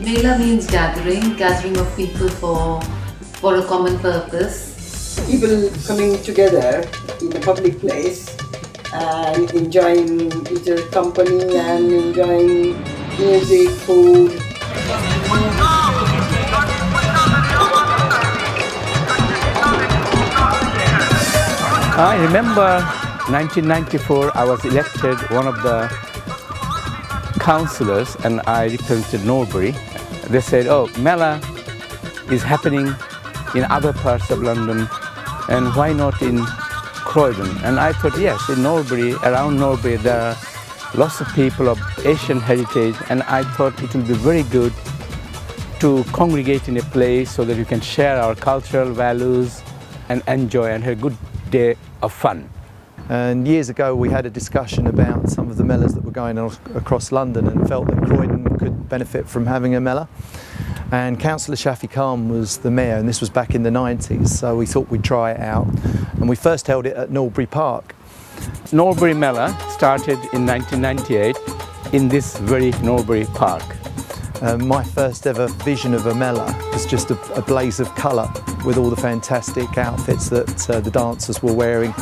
Mela means gathering, gathering of people for a common purpose. People coming together in a public place and enjoying each other's company and enjoying music, food. I remember 1994 I was elected one of the councillors and I represented Norbury. They said, oh, Mela is happening in other parts of London and why not in Croydon? And I thought, yes, in Norbury, around Norbury there are lots of people of Asian heritage, and I thought it would be very good to congregate in a place so that we can share our cultural values and enjoy and have a good day of fun. And years ago we had a discussion about some of the Melas that were going on across London and felt that Croydon could benefit from having a Mela. And Councillor Shafi Khan was the mayor, and this was back in the 90s, so we thought we'd try it out. And we first held it at Norbury Park. Norbury Mela started in 1998 in this very Norbury Park. My first ever vision of a Mela was just a blaze of colour with all the fantastic outfits that the dancers were wearing.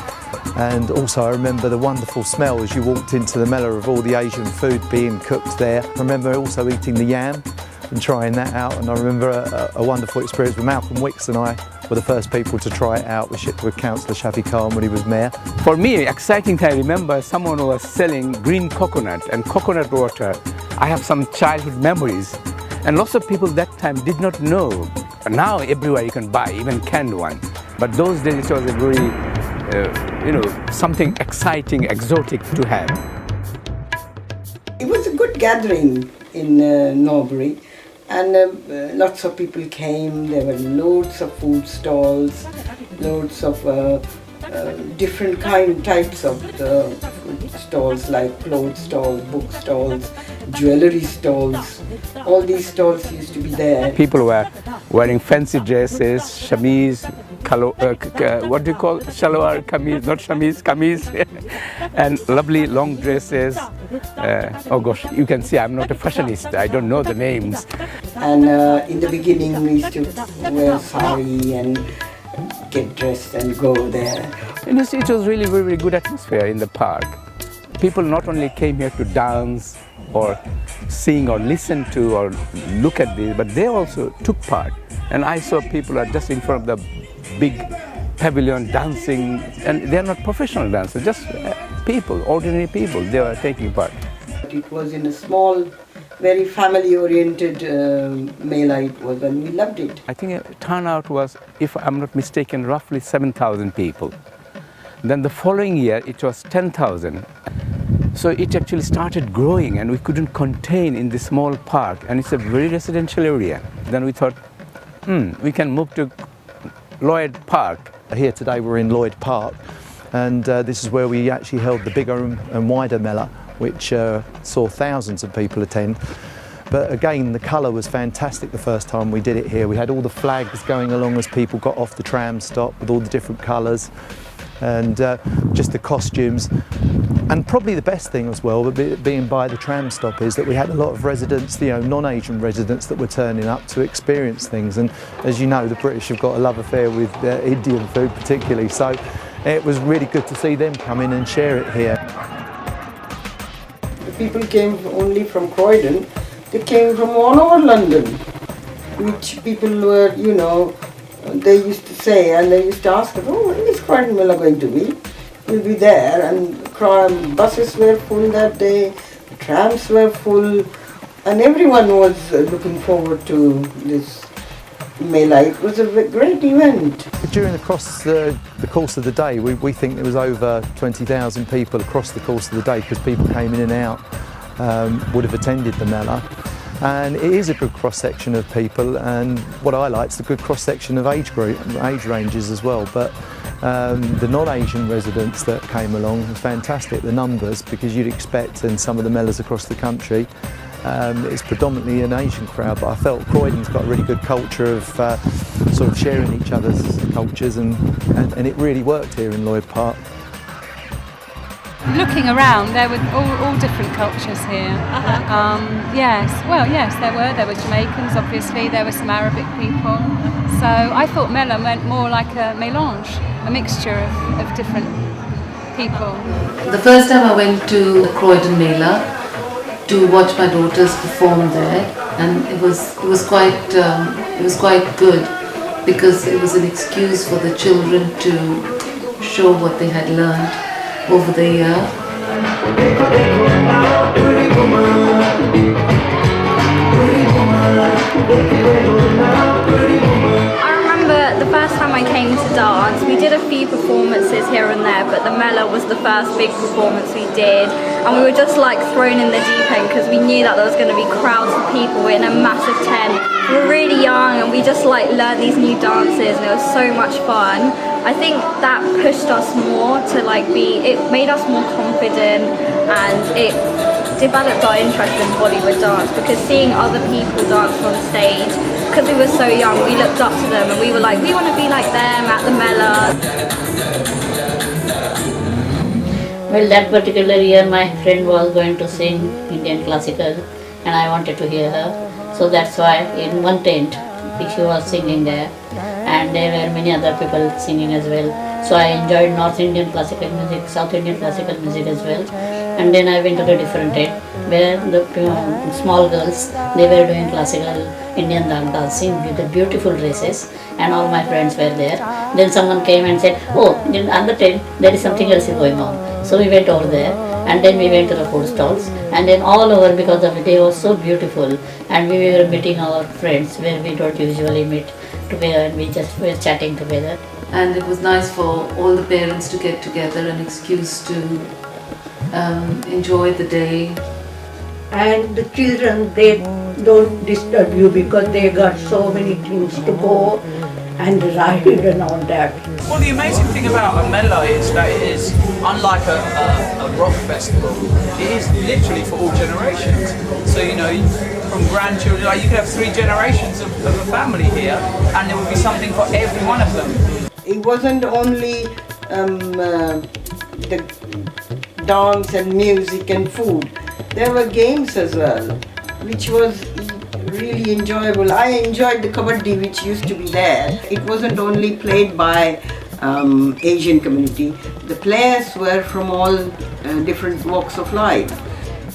And also I remember the wonderful smell as you walked into the Mela of all the Asian food being cooked there. I remember also eating the yam and trying that out, and I remember a wonderful experience with Malcolm Wicks, and I were the first people to try it out with Councillor Shafi Khan when he was mayor. For me, exciting thing, I remember someone who was selling green coconut and coconut water. I have some childhood memories, and lots of people that time did not know. Now everywhere you can buy, even canned one. But those days it was a very, something exciting, exotic to have. It was a good gathering in Norbury, and lots of people came. There were loads of food stalls, loads of different types of food stalls, like clothes stalls, book stalls, jewellery stalls. All these stalls used to be there. People were wearing fancy dresses, shamis, what do you call shalwar, kameez, not shamis, kameez, and lovely long dresses. Oh gosh, you can see I'm not a fashionista, I don't know the names. And in the beginning we used to wear sari and get dressed and go there. And you see, it was really very, very good atmosphere in the park. People not only came here to dance or sing or listen to or look at this, but they also took part. And I saw people are just in front of the big pavilion dancing, and they're not professional dancers, just people, ordinary people, they were taking part. It was in a small, very family-oriented Mela it was, and we loved it. I think the turnout was, if I'm not mistaken, roughly 7,000 people. Then the following year it was 10,000. So it actually started growing, and we couldn't contain in this small park, and it's a very residential area. Then we thought, we can move to Lloyd Park. Here today we're in Lloyd Park, and this is where we actually held the bigger and wider Mela, which saw thousands of people attend. But again, the colour was fantastic the first time we did it here. We had all the flags going along as people got off the tram stop with all the different colours, and just the costumes. And probably the best thing as well, being by the tram stop, is that we had a lot of residents, non-Asian residents, that were turning up to experience things. And as you know, the British have got a love affair with Indian food particularly, so it was really good to see them come in and share it here. The people came only from Croydon, they came from all over London, which people were, they used to say, and they used to ask us, oh, when is Croydon Mela going to be? We'll be there, and buses were full that day, trams were full, and everyone was looking forward to this Mela. It was a great event. During the course of the day, we think there was over 20,000 people across the course of the day, because people came in and out, would have attended the Mela. And it is a good cross-section of people, and what I like is a good cross-section of age ranges as well. But the non-Asian residents that came along were fantastic, the numbers, because you'd expect in some of the Melas across the country it's predominantly an Asian crowd, but I felt Croydon's got a really good culture of sort of sharing each other's cultures, and it really worked here in Lloyd Park. Looking around, there were all different cultures here. Yes, well, yes, there were. There were Jamaicans, obviously. There were some Arabic people. So I thought Mela meant more like a mélange, a mixture of different people. The first time I went to Croydon Mela to watch my daughters perform there, and it was quite good because it was an excuse for the children to show what they had learned over the year. I remember the first time I came to dance, we did a few performances here and there, but the Mela was the first big performance we did, and we were just like thrown in the deep end because we knew that there was going to be crowds of people in a massive tent. We were really young and we just like learned these new dances, and it was so much fun. I think that pushed us more to it made us more confident, and it developed our interest in Bollywood dance, because seeing other people dance on stage, because we were so young, we looked up to them and we were like, we want to be like them at the Mela. Well, that particular year my friend was going to sing Indian classical and I wanted to hear her. So that's why in one tent she was singing there, and there were many other people singing as well. So I enjoyed North Indian classical music, South Indian classical music as well. And then I went to the different tent where the small girls, they were doing classical Indian dancing with the beautiful dresses, and all my friends were there. Then someone came and said, oh, in other tent there is something else going on. So we went over there, and then we went to the food stalls, and then all over, because the day was so beautiful, and we were meeting our friends where we don't usually meet together, and we just were chatting together. And it was nice for all the parents to get together, an excuse to enjoy the day. And the children, they don't disturb you because they got so many things to go and ride and all that. Well, the amazing thing about a Mela is that it is, unlike a rock festival, it is literally for all generations. So, you know, from grandchildren, you could have 3 generations of a family here, and there would be something for every one of them. It wasn't only the dance and music and food. There were games as well, which was really enjoyable. I enjoyed the kabaddi which used to be there. It wasn't only played by Asian community. The players were from all different walks of life.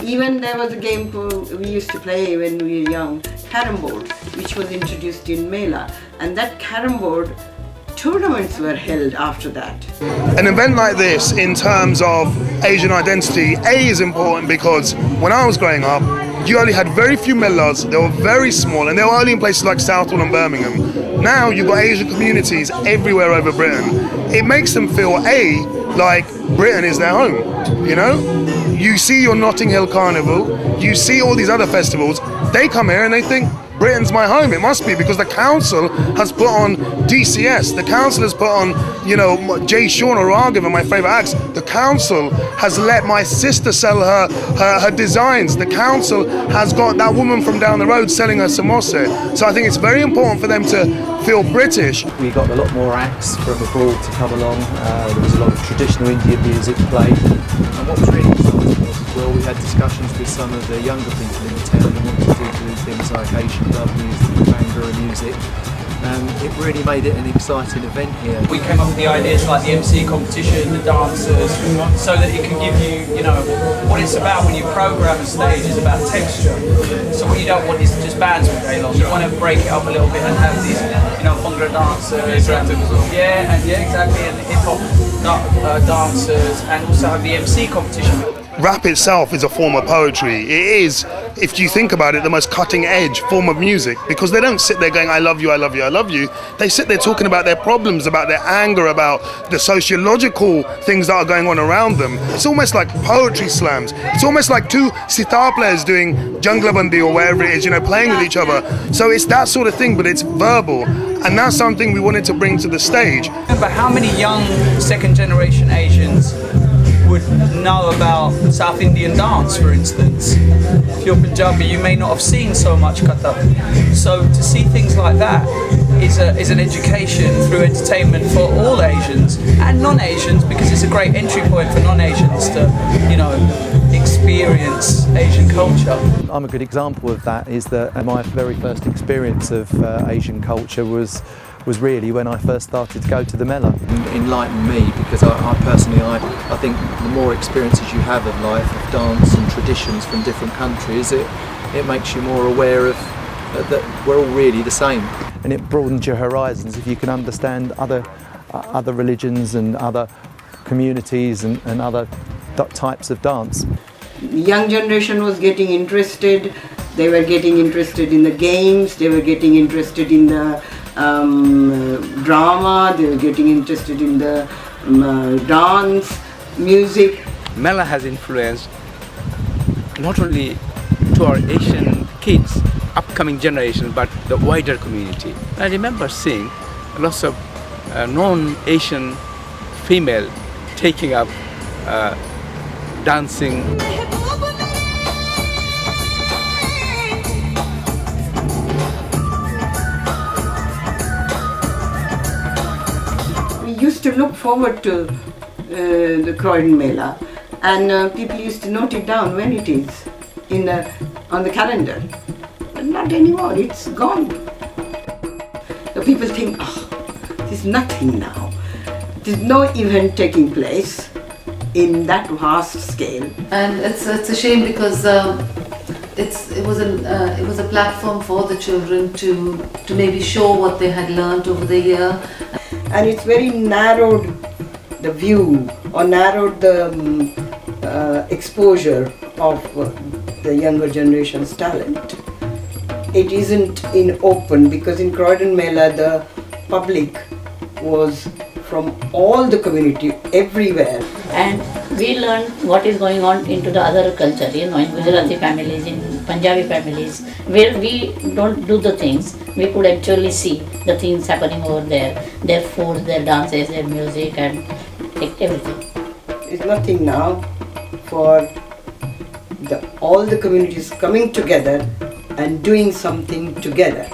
Even there was a game we used to play when we were young, carom board, which was introduced in Mela, and that carom board tournaments were held after that. An event like this, in terms of Asian identity, is important because when I was growing up, you only had very few Melas. They were very small, and they were only in places like Southall and Birmingham. Now you've got Asian communities everywhere over Britain. It makes them feel, like Britain is their home, you know? You see your Notting Hill Carnival, you see all these other festivals, they come here and they think, Britain's my home. It must be, because the council has put on DCS. The council has put on, you know, Jay Sean or Raghav, my favourite acts. The council has let my sister sell her designs. The council has got that woman from down the road selling her samosa. So I think it's very important for them to feel British. We got a lot more acts from abroad to come along. There was a lot of traditional Indian music played. And what was really exciting was, well, we had discussions with some of the younger people in the town who wanted to do things like Asian club music, Bhangra music. It really made it an exciting event here. We came up with the ideas like the MC competition, the dancers, so that it can give you, you know, what it's about when you program a stage is about texture. So what you don't want is just bands all day long. You want to break it up a little bit and have these, you know, Bhangra dancers, and exactly, and hip hop dancers, and also have the MC competition. Rap itself is a form of poetry. It is, if you think about it, the most cutting edge form of music, because they don't sit there going, I love you, I love you, I love you. They sit there talking about their problems, about their anger, about the sociological things that are going on around them. It's almost like poetry slams. It's almost like 2 sitar players doing Jungla Bandi or wherever it is, you know, playing with each other. So it's that sort of thing, but it's verbal. And that's something we wanted to bring to the stage. Remember how many young second generation Asians would know about South Indian dance, for instance? if you're Punjabi, you may not have seen so much Kathak. So to see things like that is an education through entertainment for all Asians and non-Asians, because it's a great entry point for non-Asians to, you know, experience Asian culture. I'm a good example of that. Is that my very first experience of Asian culture was really when I first started to go to the Mela. Enlightened me, because I personally think the more experiences you have of life, of dance and traditions from different countries, it makes you more aware of that we're all really the same, and it broadens your horizons if you can understand other religions and other communities and other types of dance. The young generation was getting interested. They were getting interested in the games, they were getting interested in the drama, they were getting interested in the dance, music. Mela has influenced not only to our Asian kids, upcoming generation, but the wider community. I remember seeing lots of non-Asian female taking up dancing. We used to look forward to the Croydon Mela, and people used to note it down when it is on the calendar. But not anymore, it's gone. So people think, oh, there's nothing now. There's no event taking place in that vast scale. And it's a shame because it was a platform for the children to maybe show what they had learned over the year. And it's very narrowed the view, or narrowed the exposure of the younger generation's talent. It isn't in open, because in Croydon Mela the public was from all the community, everywhere. And we learn what is going on into the other culture, you know, in Gujarati families, in Punjabi families, where we don't do the things, we could actually see the things happening over there, their food, their dances, their music and everything. It's nothing now for all the communities coming together and doing something together.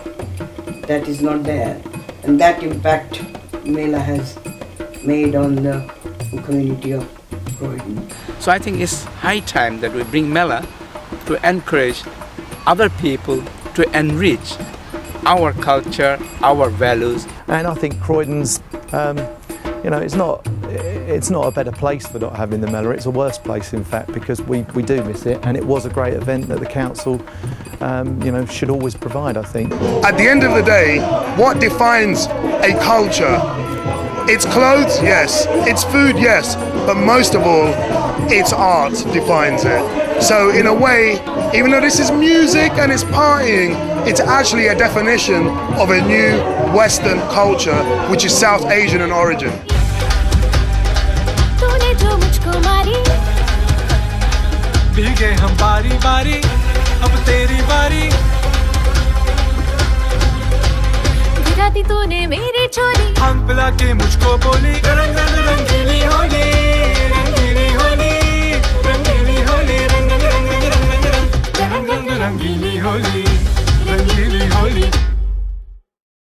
That is not there, and that impact Mela has made on the community of Croydon. So I think it's high time that we bring Mela to encourage other people to enrich our culture, our values. And I think Croydon's, you know, it's not a better place for not having the Mela. It's a worse place, in fact, because we do miss it, and it was a great event that the council, you know, should always provide, I think. At the end of the day, what defines a culture? It's clothes, yes. It's food, yes. But most of all, it's art defines it. So in a way, even though this is music and it's partying, it's actually a definition of a new Western culture, which is South Asian in origin. भीगे हम बारी बारी अब तेरी बारी गिरा दी तूने मेरी चोरी हम पिला के मुझको बोली रंग रंग रंगीली होली रंगीली होली रंगीली होली रंग रंग रंग रंग रंग रंग रंगीली होली रंगीली होली